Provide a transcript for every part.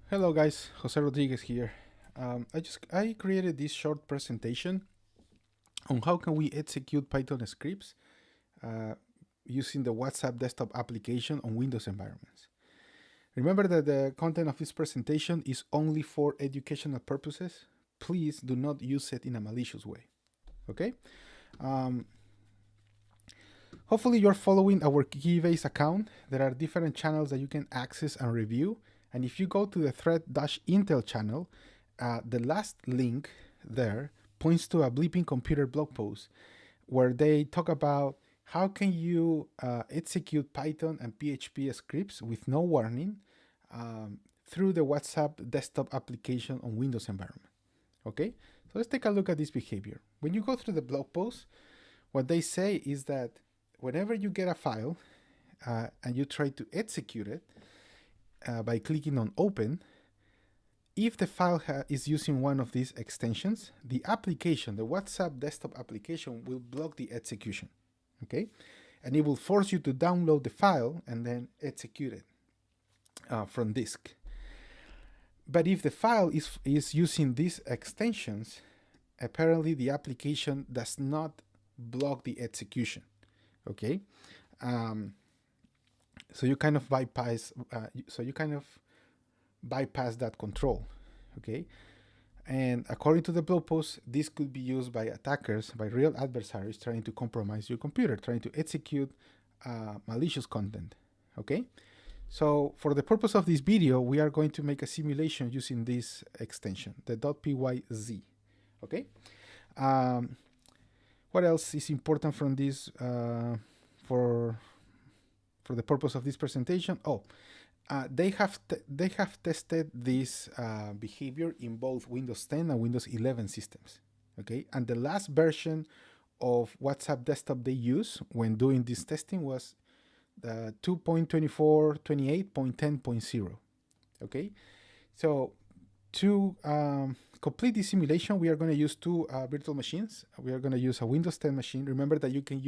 Hello guys, Jose Rodriguez here. I created this short presentation on how can we execute Python scripts uh, using the WhatsApp desktop application on Windows environments. Remember that the content of this presentation is only for educational purposes. Please do not use it in a malicious way. Okay? Um, Hopefully you're following our Keybase account. There are different channels that you can access and review. And if you go to the thread-intel channel, the last link there points to a Bleeping Computer blog post where they talk about how can you execute Python and PHP scripts with no warning through the WhatsApp desktop application on Windows environment. Okay, so let's take a look at this behavior. When you go through the blog post, what they say is that whenever you get a file and you try to execute it by clicking on open, if the file is using one of these extensions, the application, the WhatsApp desktop application, will block the execution. Okay, and it will force you to download the file and then execute it from disk. But if the file is using these extensions, apparently the application does not block the execution. Okay, so you kind of bypass that control. Okay, and according to the blog post, this could be used by attackers, by real adversaries trying to compromise your computer, trying to execute malicious content. Okay, so for the purpose of this video, we are going to make a simulation using this extension, the .pyz. Okay. What else is important from this for the purpose of this presentation? They have tested this behavior in both Windows 10 and Windows 11 systems. Okay, and the last version of WhatsApp desktop they use when doing this testing was the 2.24.28.10.0. Okay, so to complete this simulation, we are going to use two virtual machines. We are going to use a Windows 10 machine. Remember that you can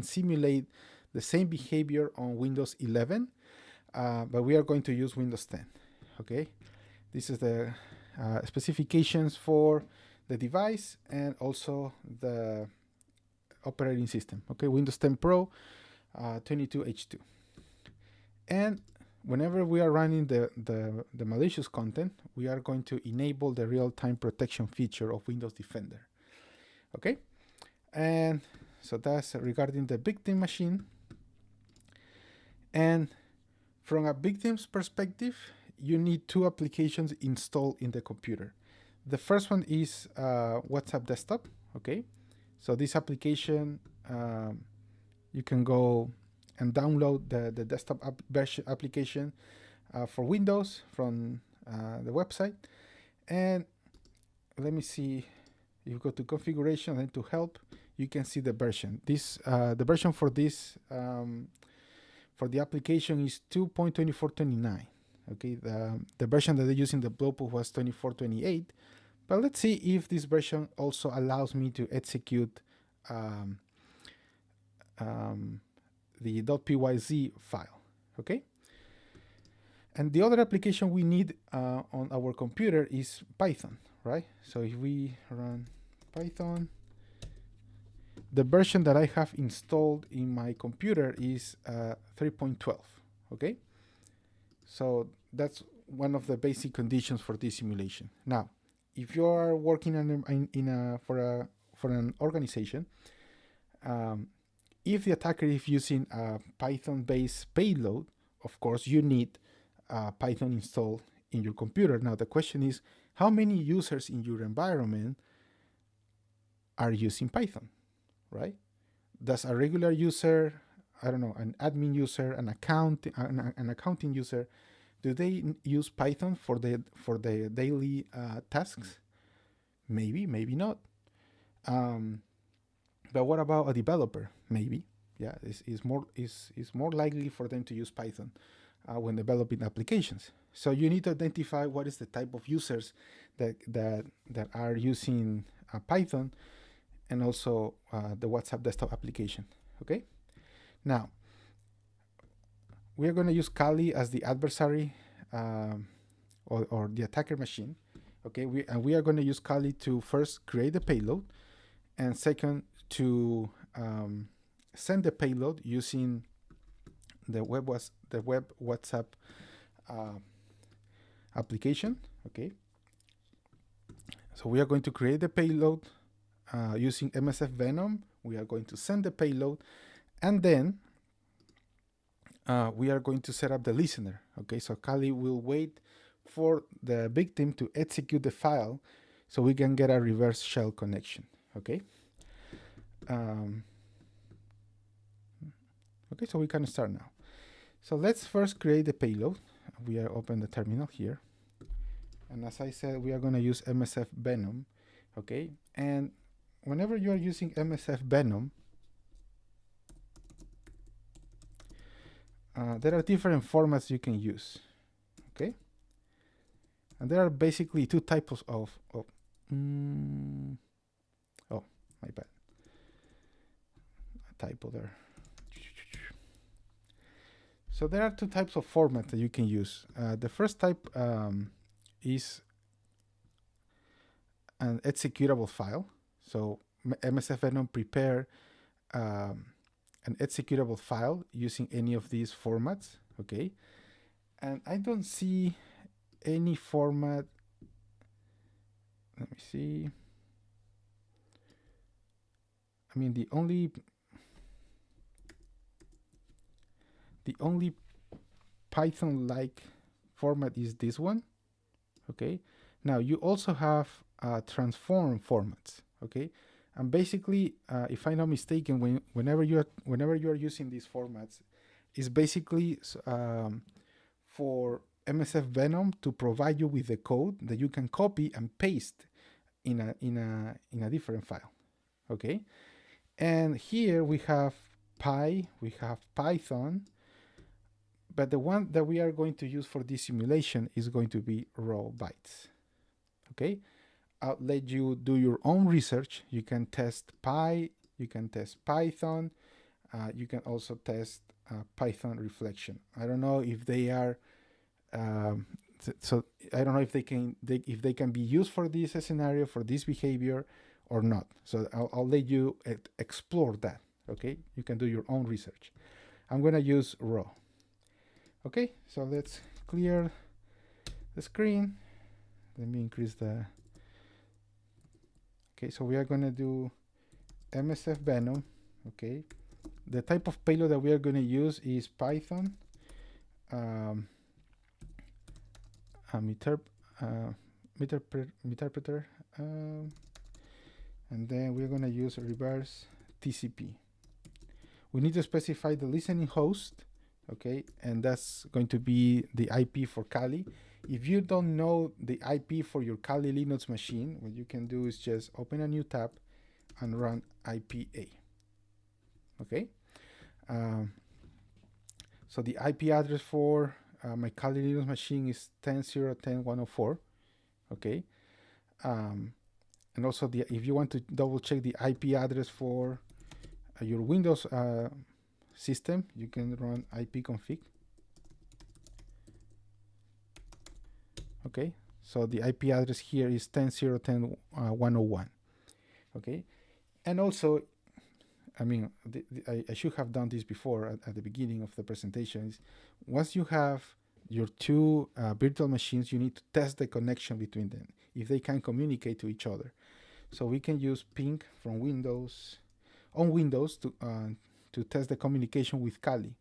simulate the same behavior on Windows 11, but we are going to use Windows 10. Okay, this is the specifications for the device and also the operating system. Okay, Windows 10 Pro 22H2. And whenever we are running the malicious content, we are going to enable the real-time protection feature of Windows Defender. Okay, and so that's regarding the victim machine. And from a victim's perspective, you need two applications installed in the computer. The first one is WhatsApp desktop. Okay, so this application, you can go and download the desktop version application for Windows from the website. And let me see, you go to configuration and to help, you can see the version. The version for this for the application is 2.2429. Okay, the version that they use in the blog post was 24.28. But let's see if this version also allows me to execute the .pyz file. Okay, and the other application we need on our computer is Python, right? So if we run Python, the version that I have installed in my computer is 3.12. Okay, so that's one of the basic conditions for this simulation. Now, if you are working for an organization, if the attacker is using a Python-based payload, of course you need Python installed in your computer. Now the question is, how many users in your environment are using Python, right? Does a regular user, I don't know, an admin user, an accounting user, do they use Python for the daily tasks? Maybe, maybe not. But what about a developer? Maybe, yeah, it's more likely for them to use Python when developing applications. So you need to identify what is the type of users that are using Python, and also the WhatsApp desktop application. Okay, now we are going to use Kali as the adversary or the attacker machine. Okay, we are going to use Kali to first create the payload, and second to send the payload using the web WhatsApp application. Okay, so we are going to create the payload using MSF Venom. We are going to send the payload, and then we are going to set up the listener. Okay, so Kali will wait for the victim to execute the file so we can get a reverse shell connection. Okay. Okay, so we can start now. So let's first create the payload. We are open the terminal here. And as I said, we are going to use MSF Venom. Okay, and whenever you are using MSF Venom, there are different formats you can use. Okay, and there are basically two types of oh, my bad, a typo there. So there are two types of format that you can use. The first type is an executable file. So MSF Venom prepare an executable file using any of these formats. Okay, and I don't see any format. Let me see. I mean, the only Python-like format is this one. Okay, now you also have transform formats. Okay, and basically, if I'm not mistaken, whenever you are using these formats, is basically for MSF Venom to provide you with the code that you can copy and paste in a different file. Okay, and here we have we have Python, but the one that we are going to use for this simulation is going to be raw bytes. Okay, I'll let you do your own research. You can test you can test Python, you can also test Python reflection. I don't know if they are so I don't know if they can be used for this scenario, for this behavior or not. So I'll let you explore that. Okay, you can do your own research. I'm going to use raw. Okay, so let's clear the screen. Let me increase the. Okay, so we are going to do MSF Venom. Okay, the type of payload that we are going to use is Python, interpreter, and then we're going to use reverse TCP. We need to specify the listening host. Okay, and that's going to be the IP for Kali. If you don't know the IP for your Kali Linux machine, what you can do is just open a new tab and run IPA. Okay, so the IP address for my Kali Linux machine is 10.0.10.104. Okay, and also if you want to double check the IP address for your Windows system, you can run ipconfig. Okay, so the IP address here is 10.0.10.101. Okay, and also, I mean, I should have done this before at the beginning of the presentation. Once you have your two virtual machines, you need to test the connection between them, if they can communicate to each other. So we can use ping from Windows, on Windows, to test the communication with Kali.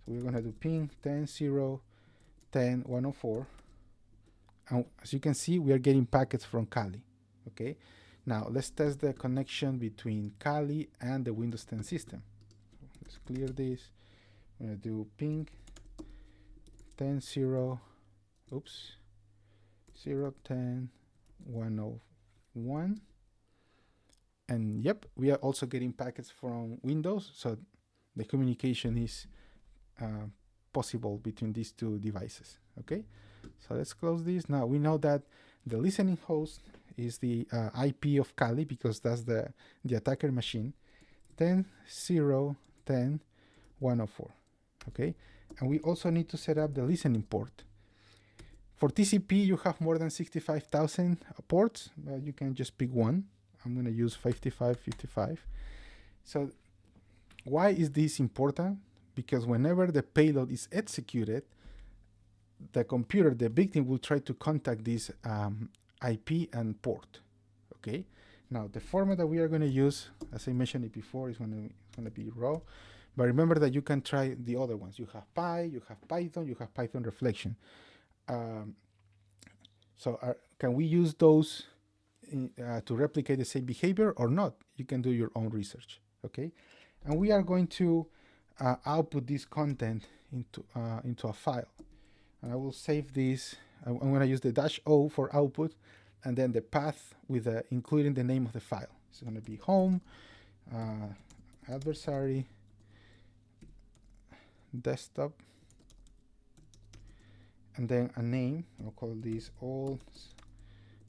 So we're going to do ping 10.0.10.104. And as you can see, we are getting packets from Kali. Okay, now let's test the connection between Kali and the Windows 10 system. So let's clear this. I'm going to do ping 10.0.10.101. And yep, we are also getting packets from Windows, so the communication is possible between these two devices. Okay, so let's close this. Now we know that the listening host is the IP of Kali, because that's the attacker machine, 10.0.10.104. Okay, and we also need to set up the listening port For TCP, you have more than 65,000 ports. You can just pick one. I'm going to use 5555. So why is this important? Because whenever the payload is executed, the computer, the victim, will try to contact this IP and port. Okay. Now the format that we are going to use, as I mentioned it before, is going to be raw. But remember that you can try the other ones. You have Py, you have Python, you have Python reflection. Can we use those to replicate the same behavior or not? You can do your own research. Okay. And we are going to output this content into a file. And I will save this. I'm going to use the -O for output, and then the path with including the name of the file. It's going to be home, adversary, desktop, and then a name. I'll call this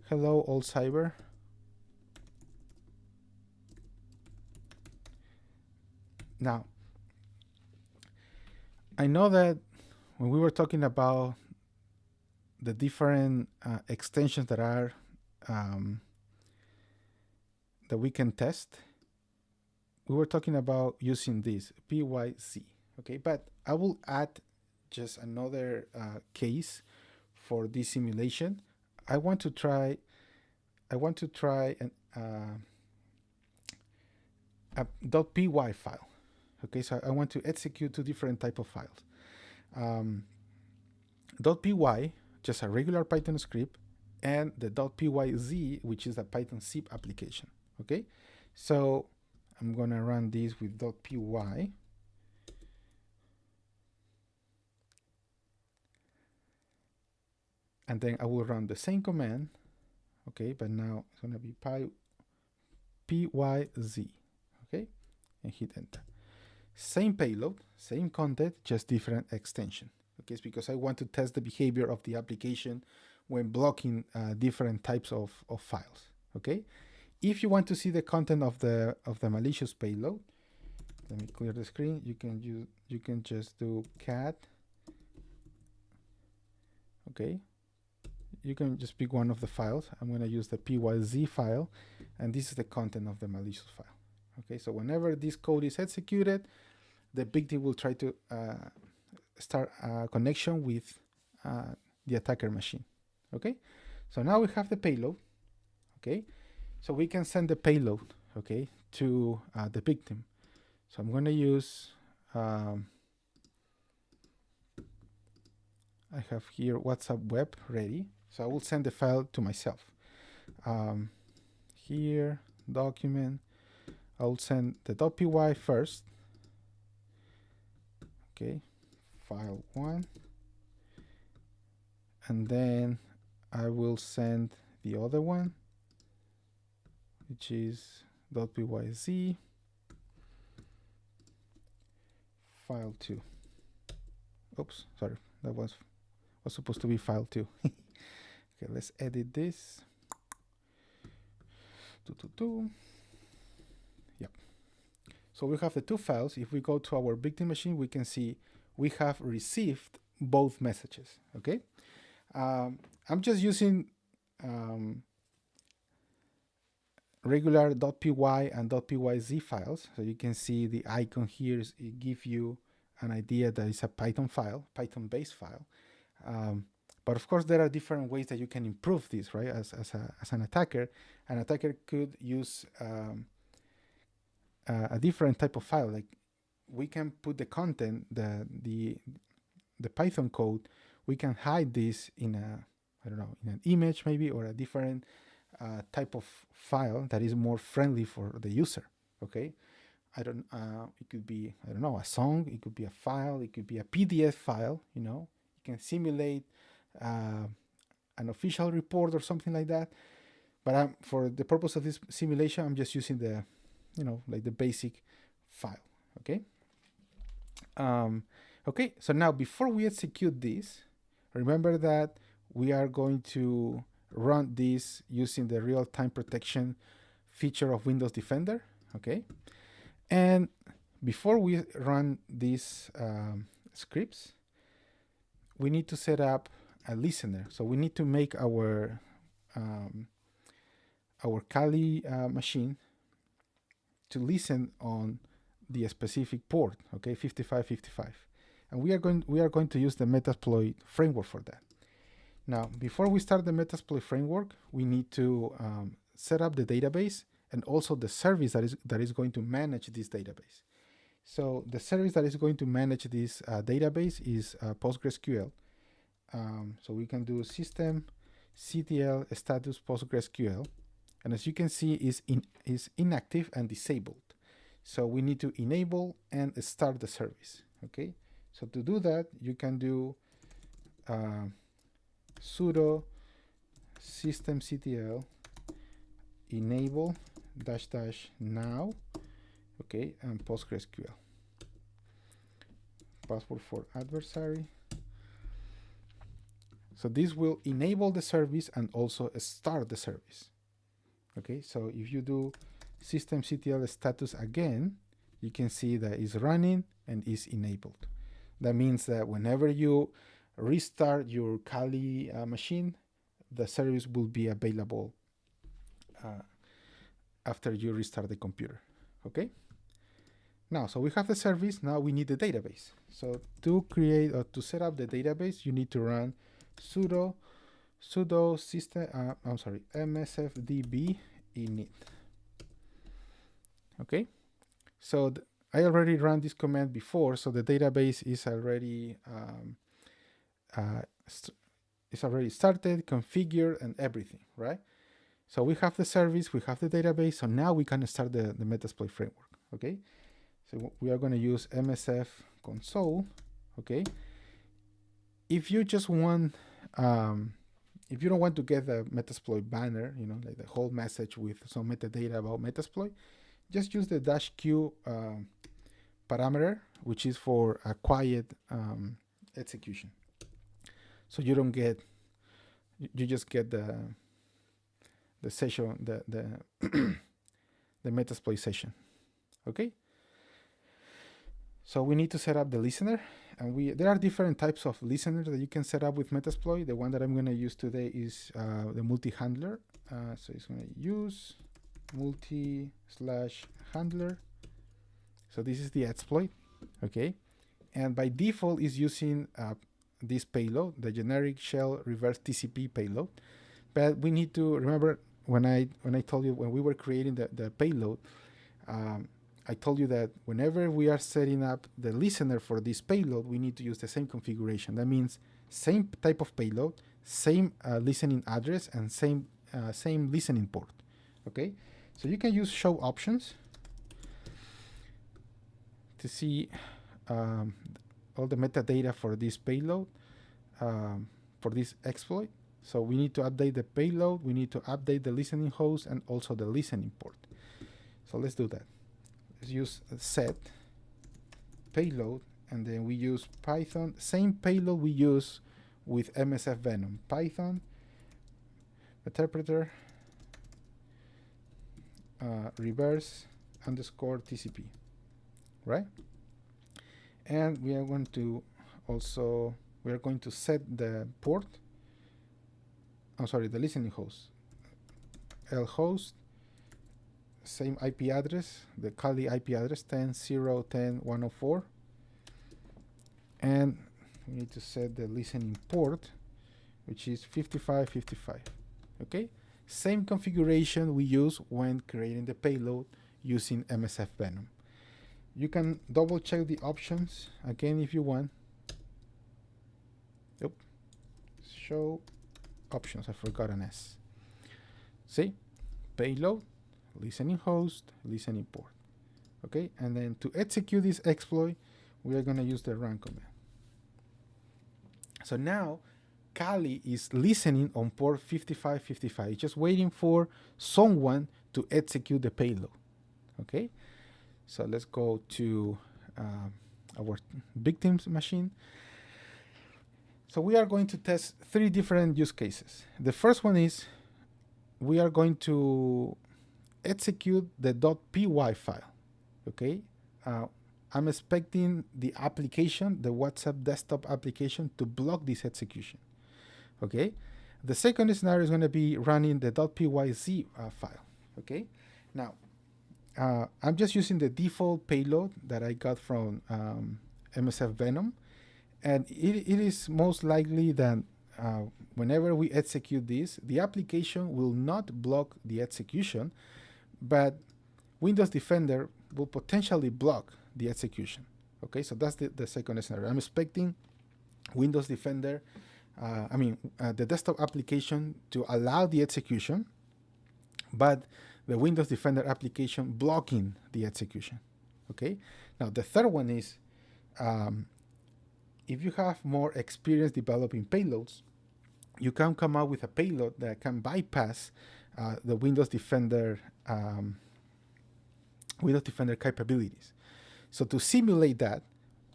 hello all cyber. Now, I know that when we were talking about the different extensions that are that we can test, we were talking about using this PYZ. Okay, but I will add just another case for this simulation. I want to try a .py file. Okay, so I want to execute two different type of files. .py, just a regular Python script, and the .pyz, which is a Python zip application. Okay, so I'm gonna run this with .py. And then I will run the same command. Okay, but now it's gonna be pyz. Okay, and hit enter. Same payload, same content, just different extension. Okay, it's because I want to test the behavior of the application when blocking different types of files. Okay, if you want to see the content of the malicious payload, let me clear the screen. You can just do cat. Okay, you can just pick one of the files. I'm going to use the pyz file, and this is the content of the malicious file. Okay, so whenever this code is executed, the victim will try to start a connection with the attacker machine. Okay, so now we have the payload. Okay, so we can send the payload, okay, to the victim. So I'm going to use, I have here WhatsApp web ready. So I will send the file to myself. Here, document, I'll send the .py first. Okay, file 1. And then I will send the other one, which is .pyz, file 2. Oops, sorry, that was supposed to be file 2. Okay, let's edit this. Yep. So we have the two files. If we go to our victim machine, we can see we have received both messages. Okay. I'm just using regular .py and .pyz files. So you can see the icon here. It gives you an idea that it's a Python file, Python-based file. But of course, there are different ways that you can improve this, right? As an attacker could use a different type of file. Like we can put the content, the Python code, we can hide this in in an image maybe, or a different type of file that is more friendly for the user. Okay, it could be, I don't know, a song, it could be a file, it could be a PDF file. You can simulate an official report or something like that. But for the purpose of this simulation, I'm just using the, like the basic file. Okay. Okay. So now, before we execute this, remember that we are going to run this using the real-time protection feature of Windows Defender. Okay. And before we run these scripts, we need to set up a listener. So we need to make our Kali machine to listen on the specific port, okay, 5555. And we are going to use the Metasploit framework for that. Now, before we start the Metasploit framework, we need to set up the database and also the service that is going to manage this database. So the service that is going to manage this database is PostgreSQL. So we can do system ctl status PostgreSQL, and as you can see, is inactive and disabled. So we need to enable and start the service. Okay. So to do that, you can do sudo systemctl enable -- now, okay, and PostgreSQL. Password for adversary. So this will enable the service and also start the service. Okay, so if you do systemctl status again, you can see that it's running and is enabled. That means that whenever you restart your Kali machine, the service will be available after you restart the computer. Okay. Now, so we have the service. Now we need the database. So to create or to set up the database, you need to run sudo system. msfdb init. Okay. So I already ran this command before, so the database is already started, configured, and everything, right? So we have the service, we have the database, so now we can start the Metasploit framework, okay? So we are going to use msf console, okay? If you just want, if you don't want to get the Metasploit banner, you know, like the whole message with some metadata about Metasploit, just use the -q parameter, which is for a quiet execution. So you don't get, you just get the session, the Metasploit session. Okay. So we need to set up the listener, and there are different types of listeners that you can set up with Metasploit. The one that I'm going to use today is the multi-handler. So it's going to use multi/handler. So this is the exploit, okay? And by default is using this payload, the generic shell reverse TCP payload. But we need to remember, when I told you, when we were creating the payload, I told you that whenever we are setting up the listener for this payload, we need to use the same configuration. That means same type of payload, same listening address, and same listening port. Okay, so you can use show options to see all the metadata for this payload, for this exploit. So we need to update the payload, we need to update the listening host, and also the listening port. So let's do that. Let's use set payload, and then we use Python, same payload we use with MSF Venom. Python interpreter reverse _ TCP, right? And we are going to also, we are going to set the port, the listening host, lhost, same IP address, the Kali IP address 10.0.10.104, and we need to set the listening port, which is 5555. Okay, same configuration we use when creating the payload using MSF Venom. You can double check the options again if you want. Yep. Show options, I forgot an S. See, payload, listening host, listening port. Okay, and then to execute this exploit, we are going to use the run command. So now Kali is listening on port 5555, just waiting for someone to execute the payload. Okay, so let's go to our victims machine. So we are going to test 3 different use cases. The first one is we are going to execute the .py file. Okay, I'm expecting the application, the WhatsApp desktop application, to block this execution. Okay. The second scenario is going to be running the .pyz file. Okay. Now, I'm just using the default payload that I got from MSF Venom, and it is most likely that whenever we execute this, the application will not block the execution, but Windows Defender will potentially block the execution. Okay, so that's the second scenario. I'm expecting Windows Defender, the desktop application to allow the execution, but the Windows Defender application blocking the execution. Okay, now the third one is if you have more experience developing payloads, you can come out with a payload that can bypass the Windows Defender capabilities. So to simulate that,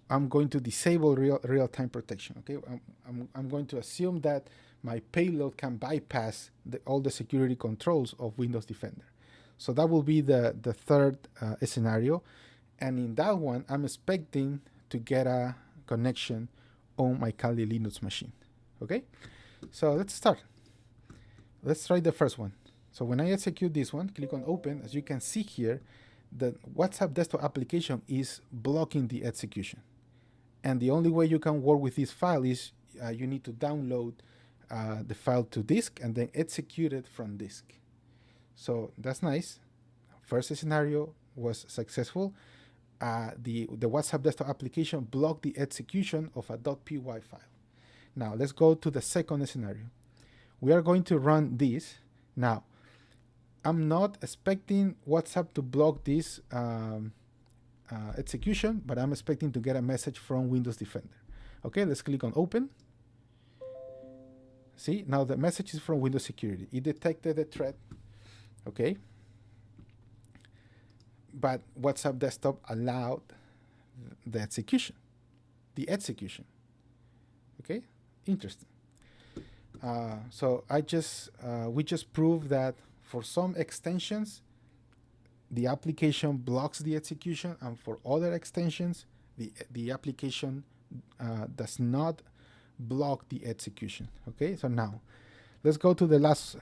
I'm going to disable real-time protection. Okay, I'm going to assume that my payload can bypass all the security controls of Windows Defender. So that will be the third scenario, and in that one, I'm expecting to get a connection on my Kali Linux machine. Okay, so let's start. Let's try the first one. So when I execute this one, click on open. As you can see here, the WhatsApp desktop application is blocking the execution. And the only way you can work with this file is you need to download the file to disk and then execute it from disk. So that's nice. First scenario was successful. The WhatsApp desktop application blocked the execution of a .py file. Now let's go to the second scenario. We are going to run this. Now, I'm not expecting WhatsApp to block this execution, but I'm expecting to get a message from Windows Defender. Okay, let's click on open. See, now the message is from Windows Security. It detected the threat. Okay, but WhatsApp desktop allowed the execution. Okay, interesting. So we just proved that for some extensions, the application blocks the execution, and for other extensions, the application does not block the execution. Okay, so now let's go to the last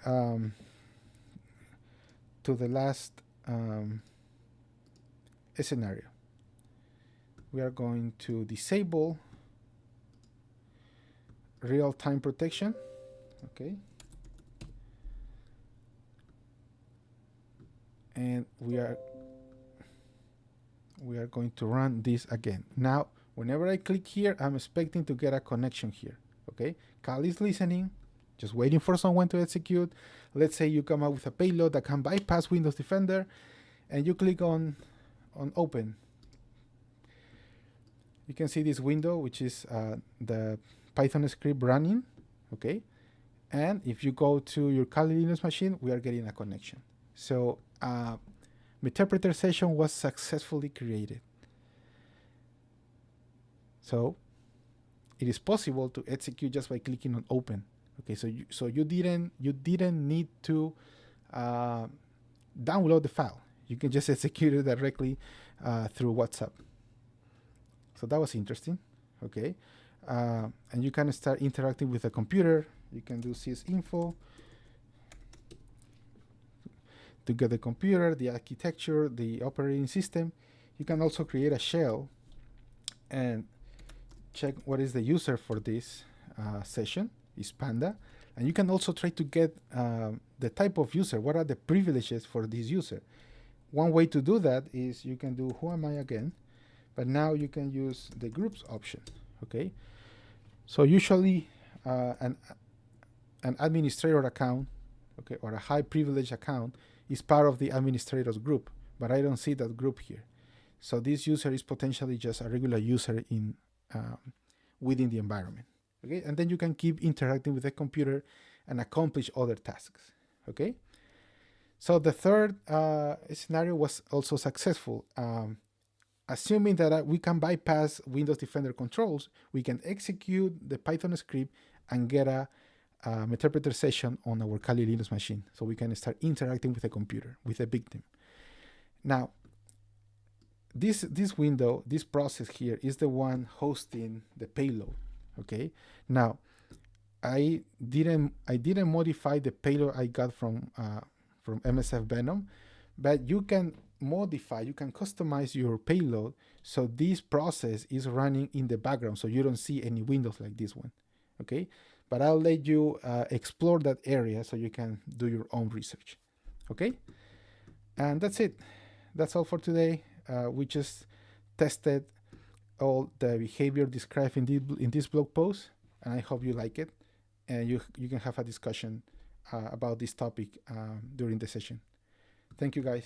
scenario. We are going to disable real-time protection. Okay, and we are going to run this again. Now, whenever I click here, I'm expecting to get a connection here. Okay, Kali is listening, just waiting for someone to execute. Let's say you come up with a payload that can bypass Windows Defender, and you click on open. You can see this window, which is the Python script running. Okay, and if you go to your Kali Linux machine, we are getting a connection. So Meterpreter session was successfully created. So it is possible to execute just by clicking on open. Okay, so you didn't need to download the file. You can just execute it directly through WhatsApp. So that was interesting. Okay, and you can start interacting with the computer. You can do sysinfo to get the computer, the architecture, the operating system. You can also create a shell and check what is the user for this session, is Panda. And you can also try to get the type of user, what are the privileges for this user. One way to do that is you can do who am I again, but now you can use the groups option. Okay, so usually an administrator account, okay, or a high privilege account is part of the administrators group, but I don't see that group here. So this user is potentially just a regular user in within the environment. Okay, and then you can keep interacting with the computer and accomplish other tasks. Okay, so the third scenario was also successful. Assuming that we can bypass Windows Defender controls, we can execute the Python script and get a Meterpreter session on our Kali Linux machine, so we can start interacting with the computer, with the victim. Now, this window, this process here, is the one hosting the payload. Okay. Now, I didn't modify the payload I got from MSF Venom, but you can modify, you can customize your payload so this process is running in the background, so you don't see any windows like this one. Okay, but I'll let you explore that area so you can do your own research. Okay, and that's it. That's all for today. We just tested all the behavior described in this blog post, and I hope you like it, and you can have a discussion about this topic during the session. Thank you, guys.